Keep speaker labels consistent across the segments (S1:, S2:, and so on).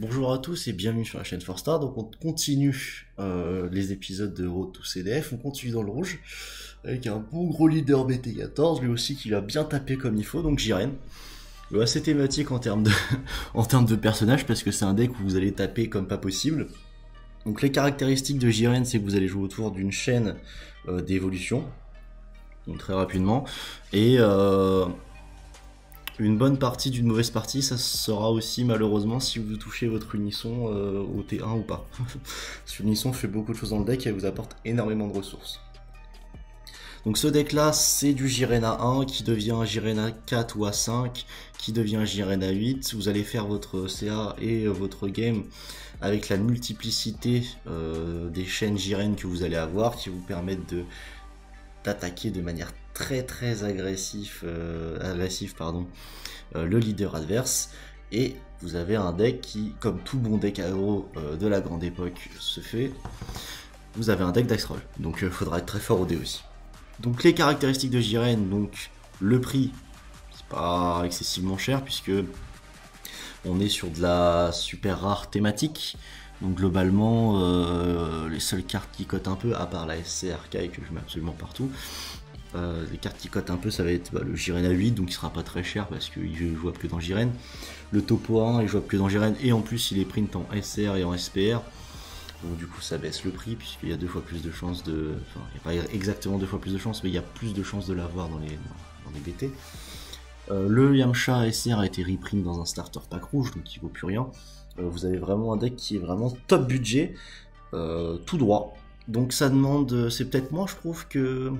S1: Bonjour à tous et bienvenue sur la chaîne Forstar. Donc on continue les épisodes de Road to CDF, on continue dans le rouge avec un bon gros leader BT14, lui aussi qui va bien taper comme il faut, donc Jiren. Assez thématique en termes de en termes de personnage parce que c'est un deck où vous allez taper comme pas possible. Donc les caractéristiques de Jiren, c'est que vous allez jouer autour d'une chaîne d'évolution, donc très rapidement, et une bonne partie d'une mauvaise partie, ça sera aussi malheureusement si vous touchez votre unisson au T1 ou pas. Parce que l'unisson fait beaucoup de choses dans le deck et elle vous apporte énormément de ressources. Donc ce deck là, c'est du Jiren A1 qui devient un Jiren A4 ou A5, qui devient un Jiren A8. Vous allez faire votre CA et votre game avec la multiplicité des chaînes Jiren que vous allez avoir, qui vous permettent d'attaquer de manière très agressive, le leader adverse. Et vous avez un deck qui, comme tout bon deck aggro de la grande époque se fait, vous avez un deck Dice Roll, donc il faudra être très fort au dé aussi. Donc les caractéristiques de Jiren, donc le prix, c'est pas excessivement cher puisque on est sur de la super rare thématique. Donc globalement, les seules cartes qui cotent un peu, à part la SCRK que je mets absolument partout, les cartes qui cotent un peu, ça va être le Jiren A8, donc il sera pas très cher parce qu'il est jouable que dans Jiren. Le Topo 1 est jouable que dans Jiren, et en plus il est print en SR et en SPR. Donc du coup ça baisse le prix puisqu'il y a deux fois plus de chances de... Enfin, il n'y a pas exactement deux fois plus de chances, mais il y a plus de chances de l'avoir dans les BT. Le Yamcha SR a été reprint dans un starter pack rouge, donc il vaut plus rien. Vous avez vraiment un deck qui est vraiment top budget, tout droit. Donc ça demande... C'est peut-être moi je trouve que...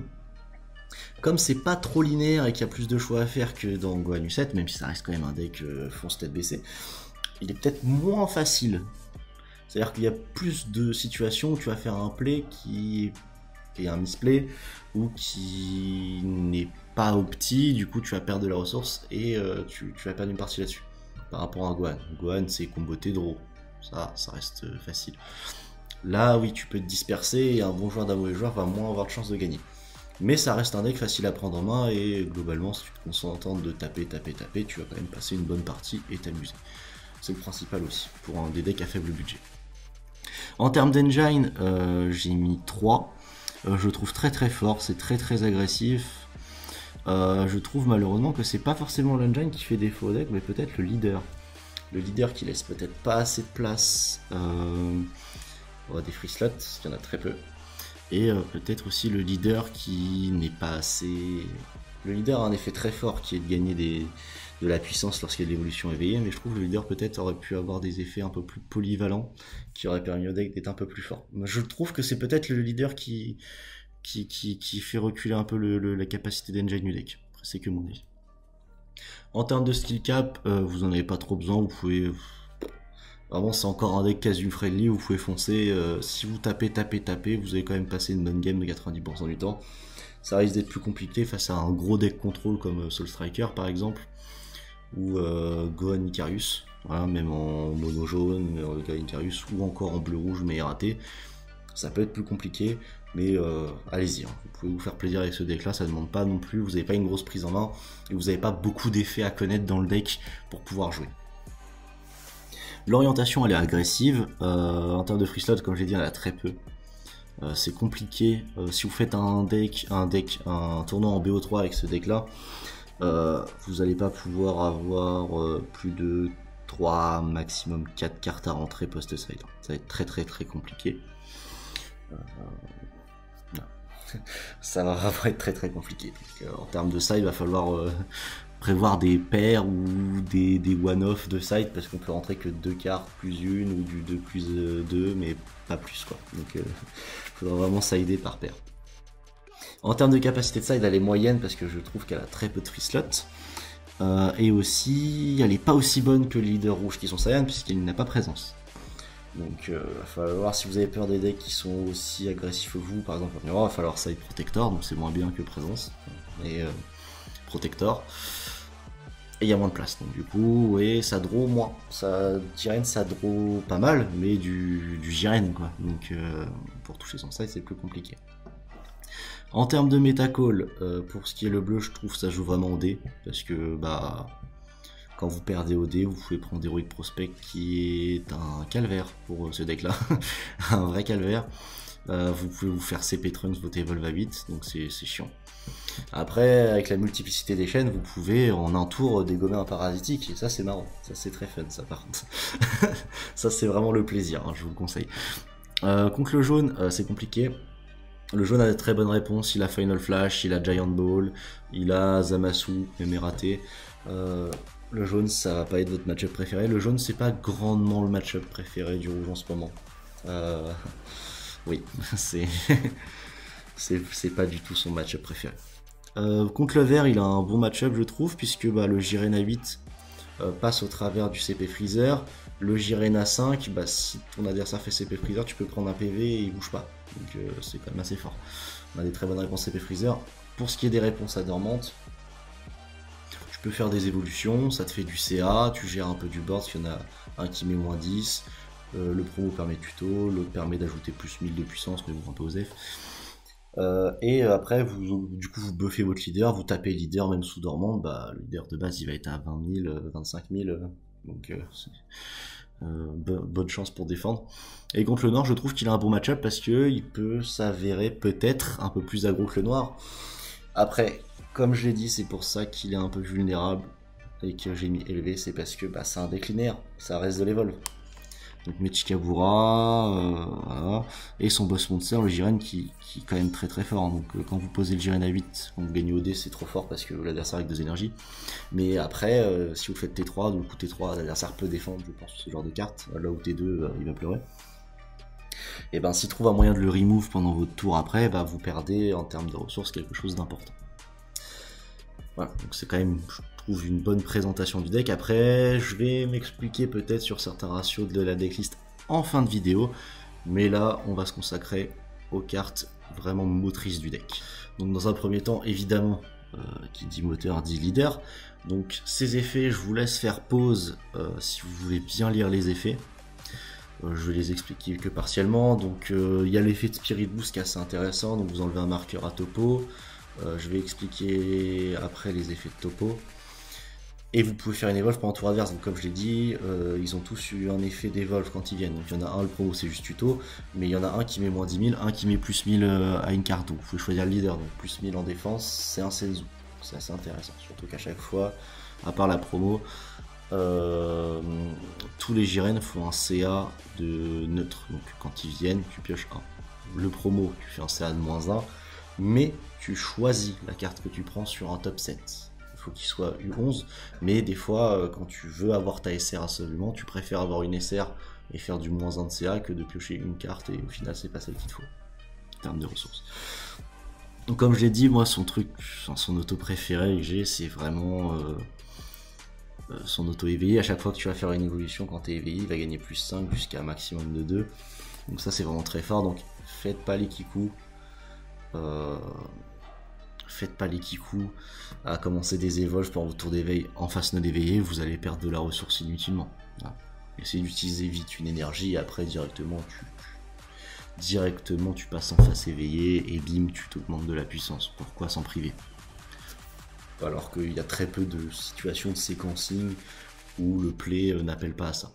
S1: Comme c'est pas trop linéaire et qu'il y a plus de choix à faire que dans Gohan U7, même si ça reste quand même un deck fonce tête baissée, il est peut-être moins facile. C'est-à-dire qu'il y a plus de situations où tu vas faire un play qui est un misplay ou qui n'est pas opti, du coup tu vas perdre de la ressource et tu vas perdre une partie là-dessus. Par rapport à Gohan. Gohan c'est comboté draw, ça reste facile. Là oui tu peux te disperser et un bon joueur d'un mauvais joueur va moins avoir de chance de gagner. Mais ça reste un deck facile à prendre en main et globalement si tu te concentres de taper, tu vas quand même passer une bonne partie et t'amuser. C'est le principal aussi pour un des decks à faible budget. En termes d'engine, j'ai mis 3. Je le trouve très fort, c'est très agressif. Je trouve malheureusement que c'est pas forcément l'engine qui fait défaut au deck, mais peut-être le leader. Le leader qui laisse peut-être pas assez de place des free slots, il y en a très peu. Et peut-être aussi le leader qui n'est pas assez... Le leader a un effet très fort qui est de gagner de la puissance lorsqu'il y a de l'évolution éveillée, mais je trouve que le leader peut-être aurait pu avoir des effets un peu plus polyvalents qui auraient permis au deck d'être un peu plus fort. Je trouve que c'est peut-être le leader qui fait reculer un peu la capacité d'engine du deck. Après, c'est que mon avis. En termes de skill cap, vous en avez pas trop besoin, vous pouvez... Vraiment c'est encore un deck quasi friendly, vous pouvez foncer, si vous tapez, vous allez quand même passer une bonne game de 90% du temps. Ça risque d'être plus compliqué face à un gros deck contrôle comme Soul Striker par exemple, ou Gohan Icarius, voilà, même en mono jaune, Gohan Icarius, ou encore en bleu rouge mais raté. Ça peut être plus compliqué, mais allez-y, hein. Vous pouvez vous faire plaisir avec ce deck là, ça ne demande pas non plus, vous n'avez pas une grosse prise en main, et vous n'avez pas beaucoup d'effets à connaître dans le deck pour pouvoir jouer. L'orientation elle est agressive, en termes de free slot comme j'ai dit elle a très peu. C'est compliqué, si vous faites un tournoi en BO3 avec ce deck là, vous n'allez pas pouvoir avoir plus de 3, maximum 4 cartes à rentrer post-side. Ça va être très compliqué. Ça va vraiment être très compliqué. En termes de side, il va falloir prévoir des paires ou des one-off de side parce qu'on peut rentrer que 2 cartes plus une ou du 2 plus 2 mais pas plus quoi. Donc il faudra vraiment sider par paire. En termes de capacité de side elle est moyenne parce que je trouve qu'elle a très peu de free slots. Et aussi elle est pas aussi bonne que les leaders rouges qui sont Saiyan puisqu'il n'a pas présence. Donc il va falloir, si vous avez peur des decks qui sont aussi agressifs que vous, par exemple, il va falloir side protector, donc c'est moins bien que présence. Et protector. Et il y a moins de place, donc du coup, ouais, ça draw moins. Jiren, ça draw pas mal, mais du Jiren, quoi. Donc pour toucher son side, c'est plus compliqué. En termes de métacall, pour ce qui est le bleu, je trouve ça joue vraiment au dé, parce que, bah, quand vous perdez au dé, vous pouvez prendre Heroic Prospect qui est un calvaire pour ce deck là, un vrai calvaire. Vous pouvez vous faire CP Trunks, votre Evolve à 8, donc c'est chiant. Après, avec la multiplicité des chaînes, vous pouvez en un tour dégommer un parasitique, et ça c'est marrant, ça c'est très fun ça par contre. Ça c'est vraiment le plaisir, hein, je vous le conseille. Contre le jaune, c'est compliqué. Le jaune a de très bonnes réponses, il a Final Flash, il a Giant Ball, il a Zamasu, même raté. Le jaune ça va pas être votre match-up préféré, le jaune c'est pas grandement le match-up préféré du rouge en ce moment. Oui, c'est pas du tout son match-up préféré. Contre le vert, il a un bon match-up, je trouve, puisque bah, le Jiren à 8 passe au travers du CP Freezer. Le Jiren à 5, bah, si ton adversaire fait CP Freezer, tu peux prendre un PV et il bouge pas. Donc c'est quand même assez fort. On a des très bonnes réponses CP Freezer. Pour ce qui est des réponses à dormante, tu peux faire des évolutions, ça te fait du CA, tu gères un peu du board, il y en a un qui met moins 10. Le promo permet tuto, l'autre permet d'ajouter plus 1000 de puissance, mais bon, un peu osef. Et après, du coup, vous buffez votre leader, vous tapez leader, même sous dormant, bah, le leader de base, il va être à 20 000, 25 000, donc bonne chance pour défendre. Et contre le noir, je trouve qu'il a un bon match-up parce qu'il peut s'avérer peut-être un peu plus aggro que le noir. Après, comme je l'ai dit, c'est pour ça qu'il est un peu vulnérable et que j'ai mis élevé, c'est parce que bah, c'est un déclinaire, ça reste de l'évolve. Donc Mechikabura, voilà. Et son boss monster, le Jiren, qui est quand même très très fort. Donc quand vous posez le Jiren à 8, quand vous gagnez au dé, c'est trop fort parce que l'adversaire a avec 2 énergies. Mais après, si vous faites T3, donc coup T3, l'adversaire peut défendre, je pense, ce genre de carte. Là où T2, il va pleurer. Et ben s'il trouve un moyen de le remove pendant votre tour après, bah, vous perdez en termes de ressources quelque chose d'important. Voilà, donc c'est quand même, je trouve, une bonne présentation du deck. Après, je vais m'expliquer peut-être sur certains ratios de la decklist en fin de vidéo, mais là, on va se consacrer aux cartes vraiment motrices du deck. Donc dans un premier temps, évidemment, qui dit moteur dit leader. Donc ces effets, je vous laisse faire pause si vous voulez bien lire les effets. Je vais les expliquer que partiellement. Donc il y a l'effet de Spirit Boost qui est assez intéressant, donc vous enlevez un marqueur à topo. Je vais expliquer après les effets de topo. Et vous pouvez faire une evolve pendant tour adverse. Donc comme je l'ai dit, ils ont tous eu un effet d'evolve quand ils viennent. Donc il y en a un, le promo c'est juste tuto, mais il y en a un qui met moins 10 000, un qui met plus 1000 à une carte. Donc vous pouvez choisir le leader. Donc plus 1000 en défense, c'est un Senzu. C'est assez intéressant. Surtout qu'à chaque fois, à part la promo, tous les Jiren font un CA de neutre. Donc quand ils viennent, tu pioches 1. Le promo, tu fais un CA de moins 1. Mais tu choisis la carte que tu prends sur un top 7. Il faut qu'il soit U11, mais des fois, quand tu veux avoir ta SR absolument, tu préfères avoir une SR et faire du moins 1 de CA que de piocher une carte, et au final, c'est pas celle qu'il te faut, en termes de ressources. Donc comme je l'ai dit, moi, son auto préféré que j'ai, c'est vraiment son auto éveillé. À chaque fois que tu vas faire une évolution, quand tu es éveillé, il va gagner plus 5 jusqu'à un maximum de 2. Donc ça, c'est vraiment très fort, donc faites pas les kikus. Faites pas les kikus à commencer des évolves pour votre tour d'éveil en face non éveillé, vous allez perdre de la ressource inutilement. Voilà. Essayez d'utiliser vite une énergie et après directement tu passes en face éveillé et bim, tu t'augmentes de la puissance. Pourquoi s'en priver? Alors qu'il y a très peu de situations de séquencing où le play n'appelle pas à ça.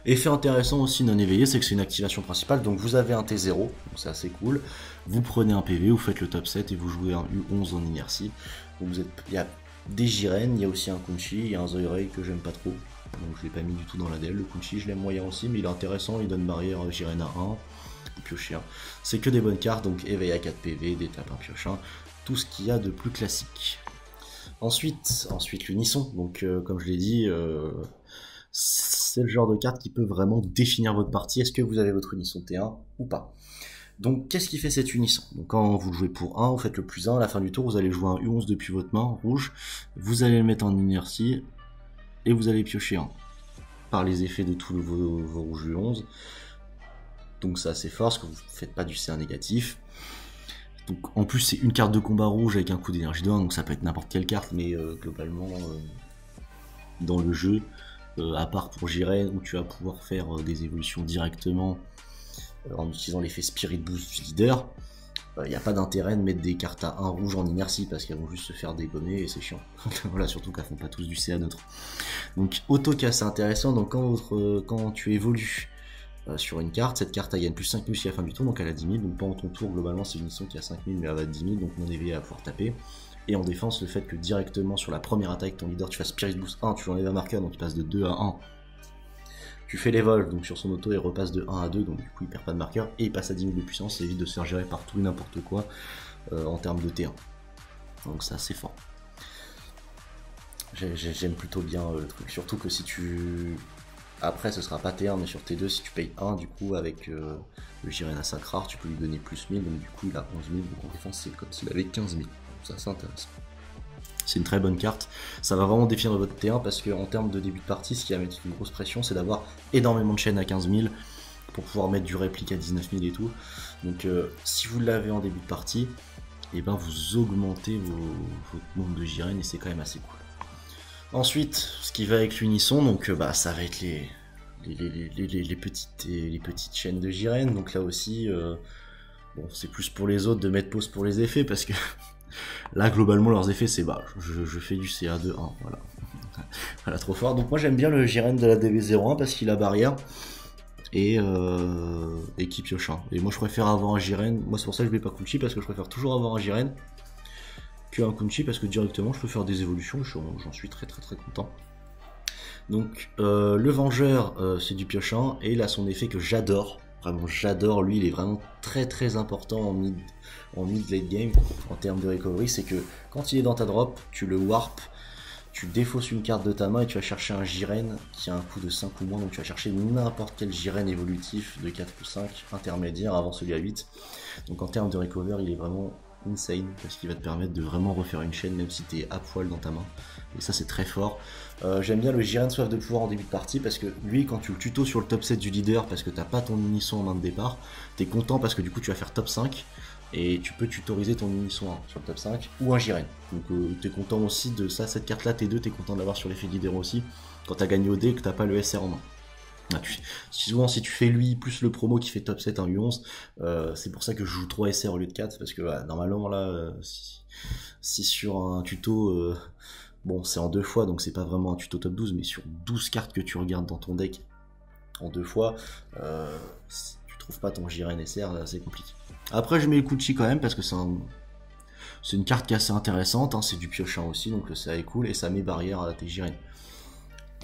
S1: Effet intéressant aussi non éveillé, c'est que c'est une activation principale, donc vous avez un T0, donc c'est assez cool, vous prenez un PV, vous faites le top 7 et vous jouez un U11 en inertie. Donc il y a des Jiren, il y a aussi un Kunchi, il y a un Zoirei que j'aime pas trop, donc je l'ai pas mis du tout dans la DL. Le Kunchi je l'aime moyen aussi, mais il est intéressant, il donne barrière Jiren à 1, piocher 1. C'est que des bonnes cartes, donc éveil à 4 PV, des tapes 1 pioche 1, tout ce qu'il y a de plus classique. Ensuite l'unisson, donc comme je l'ai dit, c'est le genre de carte qui peut vraiment définir votre partie. Est-ce que vous avez votre unisson T1 ou pas? Donc qu'est-ce qui fait cet unisson? Donc quand vous le jouez pour 1, vous faites le plus 1, à la fin du tour vous allez jouer un U11 depuis votre main, rouge, vous allez le mettre en inertie, et vous allez piocher 1, par les effets de tous vos rouges U11. Donc c'est assez fort, parce que vous ne faites pas du C1 négatif. Donc en plus c'est une carte de combat rouge avec un coup d'énergie de 1, donc ça peut être n'importe quelle carte, mais globalement, dans le jeu, à part pour Jiren où tu vas pouvoir faire des évolutions directement en utilisant l'effet Spirit Boost du leader, il n'y a pas d'intérêt de mettre des cartes à 1 rouge en inertie parce qu'elles vont juste se faire dégommer et c'est chiant. Voilà, surtout qu'elles font pas tous du CA neutre. Donc auto-cas c'est intéressant, donc quand tu évolues sur une carte, cette carte elle gagne plus 5000 jusqu'à la fin du tour, donc elle a 10 000, donc pendant ton tour globalement c'est une mission qui a 5000 mais elle va à 10 000, donc mon EV à pouvoir taper. Et en défense, le fait que directement sur la première attaque ton leader tu fasses Spirit Boost 1, tu enlèves un marqueur donc il passe de 2 à 1. Tu fais l'évolve, donc sur son auto il repasse de 1 à 2, donc du coup il perd pas de marqueur, et il passe à 10 000 de puissance, ça évite de se faire gérer par tout et n'importe quoi en termes de T1. Donc c'est assez fort. J'aime plutôt bien le truc, surtout que si tu... Après ce sera pas T1 mais sur T2 si tu payes 1 du coup avec le Jiren à 5 rare tu peux lui donner plus 1000, donc du coup il a 11 000, donc en défense c'est comme s'il avait 15 000, ça c'est intéressant. C'est une très bonne carte, ça va vraiment définir votre T1 parce qu'en termes de début de partie, ce qui va mettre une grosse pression, c'est d'avoir énormément de chaînes à 15 000 pour pouvoir mettre du réplique à 19 000 et tout. Donc si vous l'avez en début de partie, et ben vous augmentez votre nombre de Jiren et c'est quand même assez cool. Ensuite, ce qui va avec l'unisson, donc ça va être les petites chaînes de Jiren. Donc là aussi, bon, c'est plus pour les autres de mettre pause pour les effets parce que là, globalement, leurs effets, c'est je fais du CA de 1, voilà. Voilà, trop fort. Donc moi, j'aime bien le Jiren de la DB01 parce qu'il a barrière et qui pioche 1. Et moi, je préfère avoir un Jiren. Moi, c'est pour ça que je mets pas Kunchi parce que je préfère toujours avoir un Jiren qu'un Kunchi parce que directement, je peux faire des évolutions. J'en suis très content. Donc, le Vengeur, c'est du pioche 1 et il a son effet que j'adore. Vraiment, j'adore, lui, il est vraiment très important en mid late game en termes de recovery. C'est que quand il est dans ta drop, tu le warp, tu défausses une carte de ta main et tu vas chercher un Jiren qui a un coût de 5 ou moins. Donc tu vas chercher n'importe quel Jiren évolutif de 4 ou 5 intermédiaire avant celui à 8. Donc en termes de recover, il est vraiment insane parce qu'il va te permettre de vraiment refaire une chaîne même si tu es à poil dans ta main. Et ça c'est très fort. J'aime bien le Jiren soif de pouvoir en début de partie parce que lui quand tu le tuto sur le top 7 du leader parce que t'as pas ton unisson en main de départ, t'es content parce que du coup tu vas faire top 5 et tu peux tutoriser ton unisson 1 sur le top 5 ou un Jiren. Donc t'es content aussi de ça, cette carte là T2 t'es content d'avoir sur l'effet leader aussi quand t'as gagné au dé et que t'as pas le SR en main. Souvent si tu fais lui plus le promo qui fait top 7 en U11, c'est pour ça que je joue 3 SR au lieu de 4 parce que normalement là si sur un tuto bon c'est en 2 fois donc c'est pas vraiment un tuto top 12 mais sur 12 cartes que tu regardes dans ton deck en 2 fois si tu trouves pas ton Jiren SR là c'est compliqué. Après je mets le Kunchi quand même parce que c'est une carte qui est assez intéressante, hein, c'est du piochin aussi donc ça est cool et ça met barrière à tes Jiren.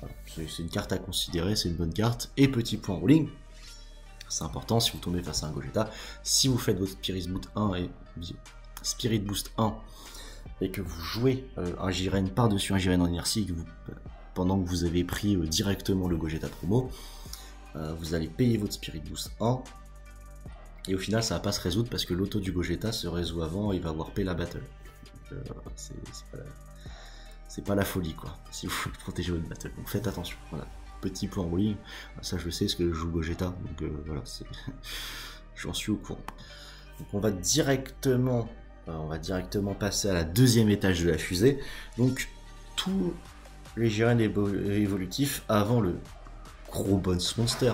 S1: Voilà, c'est une carte à considérer, c'est une bonne carte. Et petit point rolling, c'est important si vous tombez face à un Gogeta, si vous faites votre Spirit Boost 1 et que vous jouez un Jiren par-dessus un Jiren en inertie, pendant que vous avez pris directement le Gogeta promo, vous allez payer votre Spirit Boost 1 et au final ça va pas se résoudre parce que l'auto du Gogeta se résout avant et il va warper la battle. C'est pas la folie quoi, si vous voulez protéger votre battle, donc faites attention, voilà. Petit point rolling, ça je le sais parce que je joue Gogeta, donc voilà, j'en suis au courant. Donc on va directement passer à la deuxième étage de la fusée, donc tous les Jiren évolutifs avant le gros boss monster.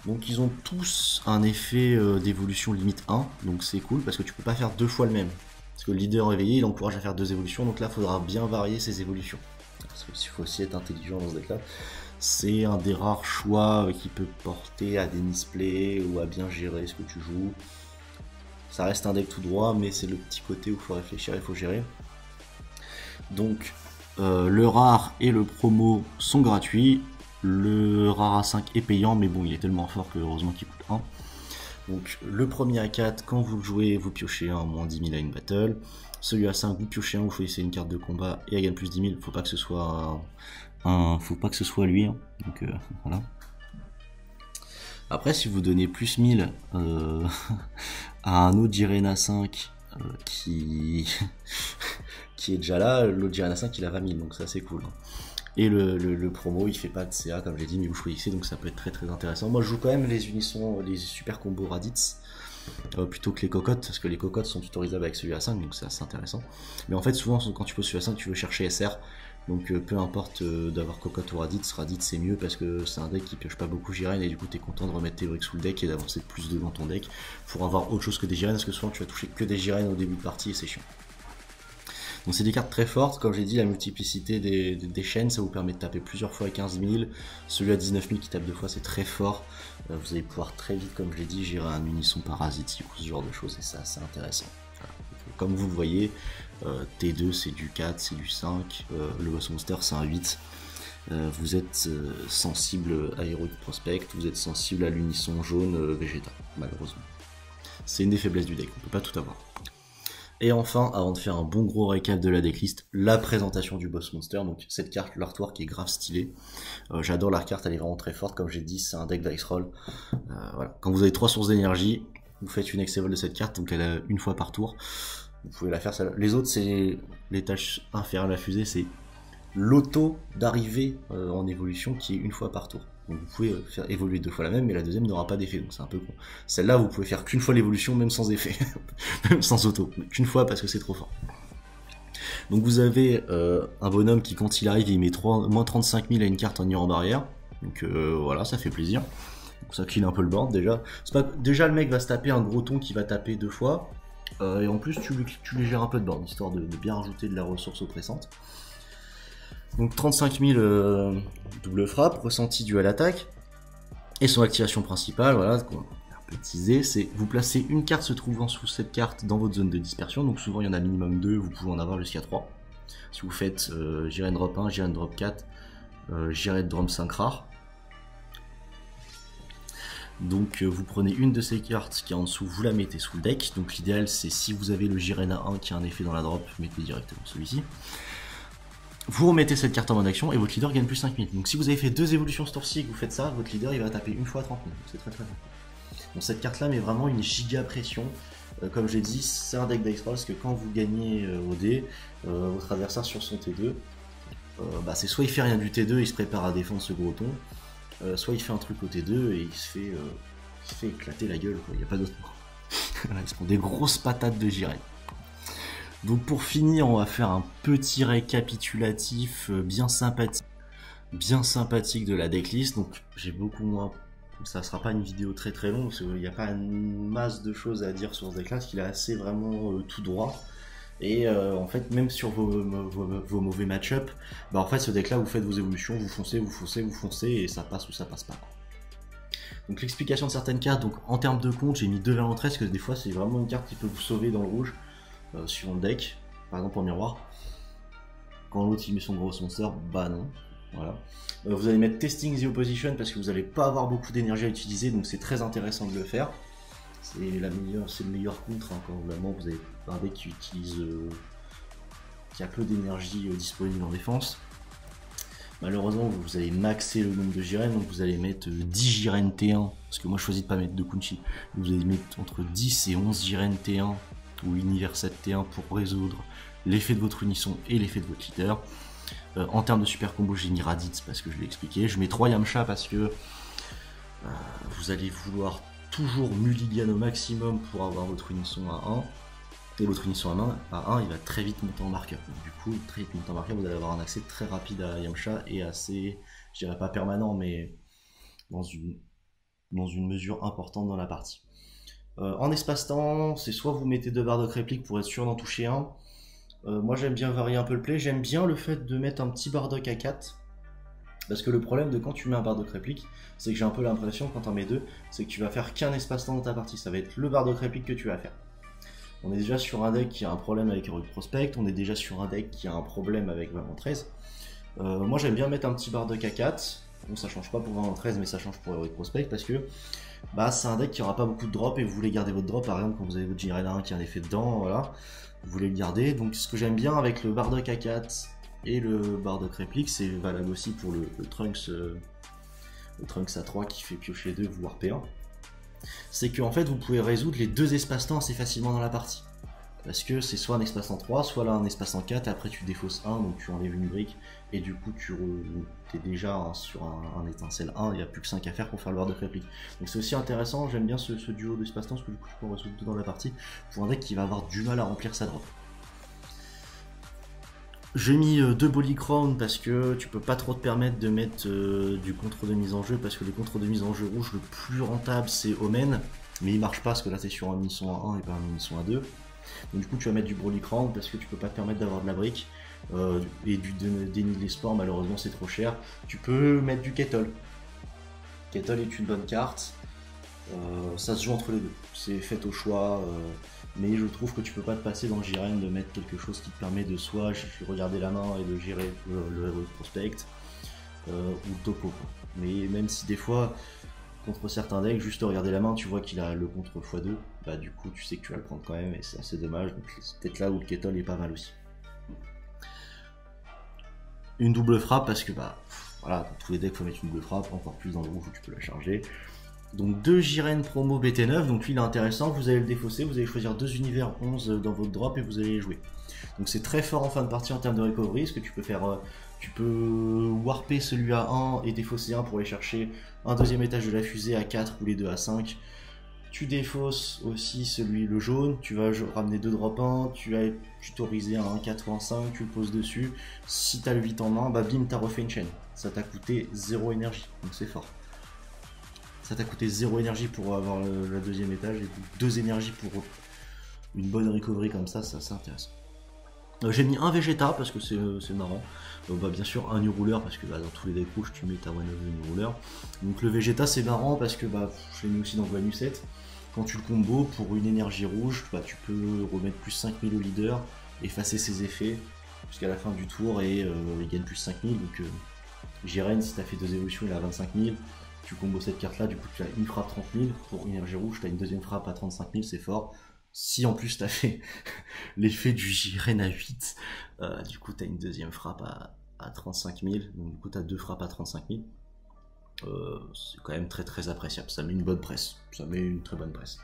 S1: Donc ils ont tous un effet d'évolution limite 1, donc c'est cool parce que tu peux pas faire 2 fois le même. Parce que le leader réveillé, il encourage à faire 2 évolutions, donc là, il faudra bien varier ses évolutions. Parce qu'il faut aussi être intelligent dans ce deck-là. C'est un des rares choix qui peut porter à des misplays ou à bien gérer ce que tu joues. Ça reste un deck tout droit, mais c'est le petit côté où il faut réfléchir, il faut gérer. Donc, le rare et le promo sont gratuits. Le rare A5 est payant, mais bon, il est tellement fort que heureusement qu'il coûte 1. Donc le premier à 4, quand vous le jouez, vous piochez un moins 10 000 à une battle. Celui à 5, vous piochez un, vous choisissez une carte de combat et elle gagne plus 10 000. Faut pas que ce soit lui. Hein. Donc voilà. Après, si vous donnez plus 1000 à un autre Jiren à 5 qui est déjà là, l'autre Jiren à 5 il a 20 000, donc ça c'est cool. Hein. Et le promo il fait pas de CA comme j'ai dit mais vous choisissez donc ça peut être très intéressant. Moi je joue quand même les unissons, les super combos Raditz plutôt que les cocottes parce que les cocottes sont tutorisables avec celui à 5 donc c'est assez intéressant. Mais en fait souvent quand tu poses celui à 5 tu veux chercher SR Donc peu importe d'avoir Cocotte ou Raditz c'est mieux parce que c'est un deck qui pioche pas beaucoup Jiren et du coup t'es content de remettre tes briques sous le deck et d'avancer plus de dans ton deck pour avoir autre chose que des Jiren parce que souvent tu vas toucher que des Jiren au début de partie et c'est chiant. Donc c'est des cartes très fortes, comme j'ai dit la multiplicité des chaînes ça vous permet de taper plusieurs fois à 15 000, celui à 19 000 qui tape 2 fois c'est très fort, vous allez pouvoir très vite comme je l'ai dit gérer un unisson parasitique ou ce genre de choses et ça c'est intéressant. Voilà. Comme vous le voyez, T2 c'est du 4, c'est du 5, le boss monster c'est un 8. Vous êtes sensible à Heroic Prospect, vous êtes sensible à l'unisson jaune Vegeta, malheureusement. C'est une des faiblesses du deck, on peut pas tout avoir. Et enfin, avant de faire un bon gros récap de la decklist, la présentation du boss monster. Donc cette carte, l'artwork est grave stylé. J'adore la carte, elle est vraiment très forte. Comme j'ai dit, c'est un deck dice roll. Voilà. Quand vous avez 3 sources d'énergie, vous faites une Exevol de cette carte, donc elle a une fois par tour. Vous pouvez la faire. Les autres, c'est les tâches inférieures à la fusée, c'est l'auto d'arrivée en évolution qui est une fois par tour. Donc vous pouvez faire évoluer 2 fois la même, mais la deuxième n'aura pas d'effet, donc c'est un peu con. Celle-là, vous pouvez faire qu'une fois l'évolution, même sans effet, même sans auto, qu'une fois parce que c'est trop fort. Donc vous avez un bonhomme qui, quand il arrive, il met moins 35 000 à une carte en iran barrière, donc voilà, ça fait plaisir. Donc ça clean un peu le board déjà. Déjà le mec va se taper un gros ton qui va taper 2 fois, et en plus tu lui gères un peu de board, histoire de bien rajouter de la ressource oppressante. Donc 35 000 double frappe, ressenti dû à l'attaque. Et son activation principale, voilà, ce qu'on va un peu teaser, c'est vous placez une carte se trouvant sous cette carte dans votre zone de dispersion. Donc souvent il y en a minimum 2, vous pouvez en avoir jusqu'à 3. Si vous faites Jiren drop 1, Jiren drop 4, Jiren drop 5 rare. Donc vous prenez une de ces cartes qui est en dessous, vous la mettez sous le deck. Donc l'idéal c'est si vous avez le Jiren A1 qui a un effet dans la drop, mettez directement celui-ci. Vous remettez cette carte en mode action et votre leader gagne plus 5000. Donc si vous avez fait 2 évolutions ce tour-ci et que vous faites ça, votre leader il va taper une fois à 30 000. C'est très très bon. Donc cette carte là met vraiment une giga pression. Comme j'ai dit, c'est un deck dice roll parce que quand vous gagnez au dé, votre adversaire sur son T2, c'est soit il fait rien du T2 et il se prépare à défendre ce gros ton, soit il fait un truc au T2 et il se fait éclater la gueule, il n'y a pas d'autre mot. Il se prend des grosses patates de Jiren. Donc pour finir, on va faire un petit récapitulatif bien sympathique de la decklist. Donc j'ai beaucoup moins, ça sera pas une vidéo très très longue parce qu'il n'y a pas une masse de choses à dire sur ce deck là, parce qu'il est assez vraiment tout droit. Et en fait, même sur vos mauvais match-up, en fait ce deck là vous faites vos évolutions, vous foncez et ça passe ou ça passe pas. Donc l'explication de certaines cartes, donc en termes de compte j'ai mis 2 vers l'entrée parce que des fois c'est vraiment une carte qui peut vous sauver dans le rouge. Suivant le deck, par exemple en miroir. Quand l'autre il met son gros monster, bah non. Voilà. Vous allez mettre Testing the Opposition parce que vous n'allez pas avoir beaucoup d'énergie à utiliser, donc c'est très intéressant de le faire. C'est le meilleur contre quand vraiment vous avez un deck qui utilise qui a peu d'énergie disponible en défense. Malheureusement vous allez maxer le nombre de Jiren, donc vous allez mettre 10 Jiren T1, parce que moi je choisis de pas mettre de Kunchi. Vous allez mettre entre 10 et 11 Jiren T1 ou Univers 7 T1 pour résoudre l'effet de votre unisson et l'effet de votre leader. En termes de super combo, j'ai mis Raditz parce que je l'ai expliqué. Je mets 3 Yamcha parce que vous allez vouloir toujours mulligan au maximum pour avoir votre unisson à 1. Et votre unisson à 1, il va très vite monter en marqueur. Donc, du coup, très vite monter en marqueur, vous allez avoir un accès très rapide à Yamcha et assez, je dirais pas permanent, mais dans une mesure importante dans la partie. En espace-temps, c'est soit vous mettez 2 Bardock réplique pour être sûr d'en toucher un. Moi j'aime bien varier un peu le play, j'aime bien le fait de mettre un petit Bardock à 4. Parce que le problème de quand tu mets un Bardock réplique, c'est que j'ai un peu l'impression quand t'en mets 2, c'est que tu vas faire qu'un espace-temps dans ta partie, ça va être le Bardock réplique que tu vas faire. On est déjà sur un deck qui a un problème avec Heroic Prospect, on est déjà sur un deck qui a un problème avec Valent 13. Moi j'aime bien mettre un petit Bardock à 4, bon ça change pas pour Valent 13 mais ça change pour Heroic Prospect parce que c'est un deck qui aura pas beaucoup de drop et vous voulez garder votre drop, par exemple quand vous avez votre Jiren 1 qui a un effet dedans, voilà, vous voulez le garder. Donc ce que j'aime bien avec le Bardock A4 et le Bardock réplique, c'est valable aussi pour le Trunks A3 qui fait piocher 2 voire P1, c'est que en fait vous pouvez résoudre les 2 espaces-temps assez facilement dans la partie. Parce que c'est soit un espace en 3, soit là un espace en 4, et après tu défausses 1, donc tu enlèves une brique, et du coup tu es déjà sur un étincelle 1, il n'y a plus que 5 à faire pour faire le Bardock réplique. Donc c'est aussi intéressant, j'aime bien ce duo d'espace-temps, parce que du coup tu peux résoudre tout dans la partie, pour un deck qui va avoir du mal à remplir sa drop. J'ai mis 2 Bolly Crown parce que tu peux pas trop te permettre de mettre du contre de mise en jeu, parce que le contre de mise en jeu rouge le plus rentable c'est Omen, mais il marche pas parce que là t'es sur un unisson à 1 et pas un unisson à 2. Donc du coup tu vas mettre du Bolly Crown parce que tu peux pas te permettre d'avoir de la brique, et du déni de l'espoir malheureusement c'est trop cher. Tu peux mettre du Kettle. Kettle est une bonne carte, ça se joue entre les deux, c'est fait au choix. Mais je trouve que tu peux pas te passer dans le Jiren de mettre quelque chose qui te permet de soit regarder la main et de gérer le Heroic Prospect, ou le topo. Mais même si des fois, contre certains decks, juste regarder la main, tu vois qu'il a le contre x2, bah du coup tu sais que tu vas le prendre quand même et c'est assez dommage. Donc c'est peut-être là où le Kettle est pas mal aussi. Une double frappe parce que bah voilà, dans tous les decks faut mettre une double frappe, encore plus dans le rouge où tu peux la charger. Donc 2 Jiren promo BT9, donc lui il est intéressant, vous allez le défausser, vous allez choisir 2 univers 11 dans votre drop et vous allez les jouer. Donc c'est très fort en fin de partie en termes de recovery, ce que tu peux faire, tu peux warper celui à 1 et défausser 1 pour aller chercher un deuxième étage de la fusée à 4 ou les deux à 5. Tu défausses aussi celui le jaune, tu vas ramener 2 drop 1, tu as tutorisé un 4 ou un 5, tu le poses dessus. Si tu as le 8 en main, bah bim, t'as refait une chaîne. Ça t'a coûté 0 énergie, donc c'est fort. Ça t'a coûté 0 énergie pour avoir le deuxième étage et 2 énergies pour une bonne recovery comme ça, c'est intéressant. J'ai mis un Vegeta parce que c'est marrant. Bah, bien sûr un New Ruler parce que bah, dans tous les decks rouges tu mets ta One of the New Ruler. Donc le Vegeta c'est marrant parce que bah, je l'ai mis aussi dans Guan Yu 7. Quand tu le combo pour une énergie rouge, bah, tu peux remettre plus 5000 au leader, effacer ses effets jusqu'à la fin du tour et il gagne plus 5000. Donc Jiren, si tu as fait 2 évolutions, il a 25 000. Tu combos cette carte là, du coup tu as une frappe 30 000 pour énergie rouge, tu as une deuxième frappe à 35 000, c'est fort. Si en plus tu as fait l'effet du Jiren à 8, du coup tu as une deuxième frappe à 35 000, donc du coup tu as 2 frappes à 35 000. C'est quand même très très appréciable, ça met une bonne presse, ça met une très bonne presse.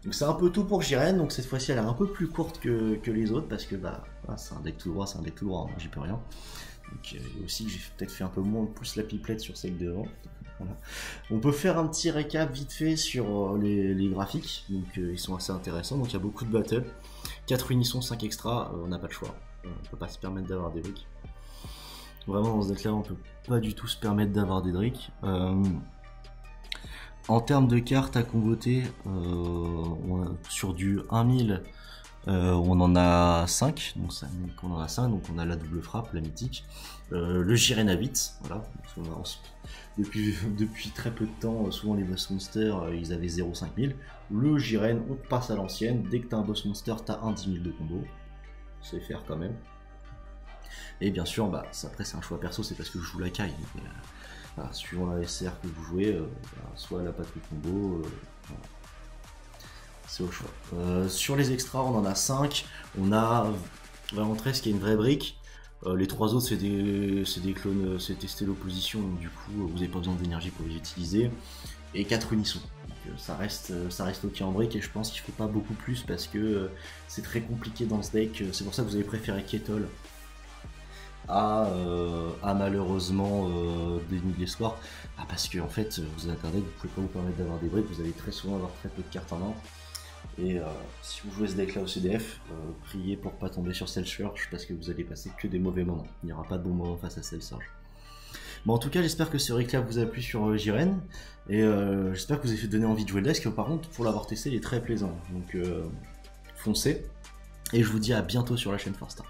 S1: Donc c'est un peu tout pour Jiren, donc cette fois-ci elle est un peu plus courte que les autres parce que bah c'est un deck tout droit, hein, j'y peux rien. Donc aussi j'ai peut-être fait un peu moins plus la pipelette sur celle devant. Voilà. On peut faire un petit récap vite fait sur les graphiques, donc ils sont assez intéressants, donc il y a beaucoup de battles, 4 unissons, 5 extra, on n'a pas le choix, on peut pas se permettre d'avoir des briques. Vraiment dans ce deck là on peut pas du tout se permettre d'avoir des briques. En termes de cartes à convoter, sur du 1000, on en a 5, donc on a la double frappe, la mythique, le Jiren à 8, voilà, depuis très peu de temps, souvent les boss monsters, ils avaient 0,5000, le Jiren, on passe à l'ancienne, dès que t'as un boss monster, t'as un 10 000 de combo, c'est faire quand même. Et bien sûr, bah, après c'est un choix perso, c'est parce que je joue la caille, voilà, suivant la SR que vous jouez, soit elle a pas de combo, voilà. C'est au choix. Sur les extras, on en a 5. On a vraiment 13 qui est une vraie brique. Les 3 autres, c'est des clones, c'est tester l'opposition, donc du coup, vous n'avez pas besoin d'énergie pour les utiliser. Et 4 unissons. Donc, ça reste ok en brique, et je pense qu'il ne faut pas beaucoup plus parce que c'est très compliqué dans ce deck. C'est pour ça que vous avez préféré Kettle à malheureusement Déni de l'espoir. Parce que en fait, vous êtes un deck, vous pouvez pas vous permettre d'avoir des briques, vous allez très souvent avoir très peu de cartes en main. Et si vous jouez ce deck là au CDF, priez pour pas tomber sur Cell Surge parce que vous allez passer que des mauvais moments. Il n'y aura pas de bons moments face à Cell Surge. Bon, en tout cas, j'espère que ce récap vous a plu sur Jiren. Et j'espère que vous avez fait donner envie de jouer le deck. Par contre, pour l'avoir testé, il est très plaisant. Donc foncez. Et je vous dis à bientôt sur la chaîne 4Star.